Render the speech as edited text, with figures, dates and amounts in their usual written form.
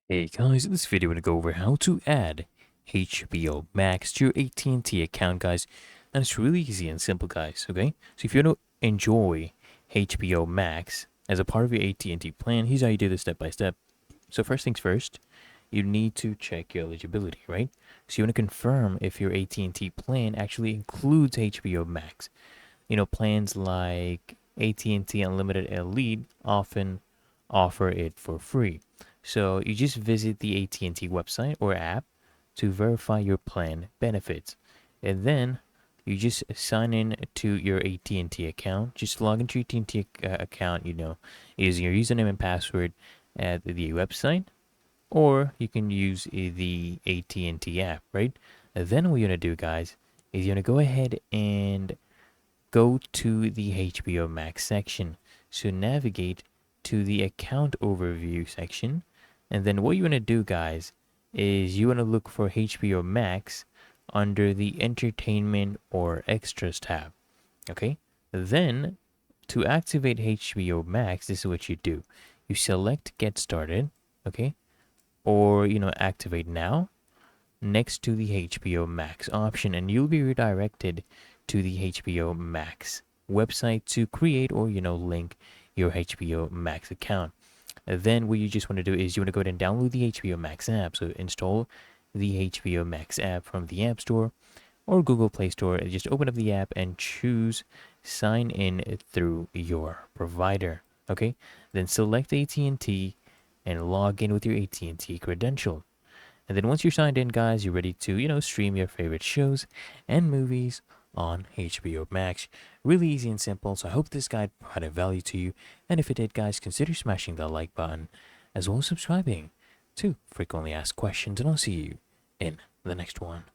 Hey guys, in this video we're going to go over how to add HBO Max to your AT&T account, guys. And it's really easy and simple, guys, okay? So if you want to enjoy HBO Max as a part of your AT&T plan, here's how you do this step by step. So first things first, you need to check your eligibility, right? So you want to confirm if your AT&T plan actually includes HBO Max. Plans like AT&T Unlimited Elite often offer it for free. So you just visit the AT&T website or app to verify your plan benefits. And then you just sign in to your AT&T account. Just log into your AT&T account, using your username and password at the website, or you can use the AT&T app, right? And then what you're going to do, guys, is you're going to go ahead and go to the HBO Max section. So navigate to the account overview section. And then what you want to do, guys, is you want to look for HBO Max under the entertainment or extras tab. Okay. Then to activate HBO Max, this is what you do. You select get started. Okay. Or, activate now next to the HBO Max option, and you'll be redirected to the HBO Max website to create or link your HBO Max account. Then what you just want to do is you want to go ahead and download the HBO Max app. So install the HBO Max app from the App Store or Google Play Store. Just open up the app and choose sign in through your provider. Okay, then select AT&T and log in with your AT&T credential. And then once you're signed in, guys, you're ready to, stream your favorite shows and movies on HBO Max. Really easy and simple. So I hope this guide provided value to you. And if it did, guys, consider smashing that like button as well as subscribing to frequently asked questions. And I'll see you in the next one.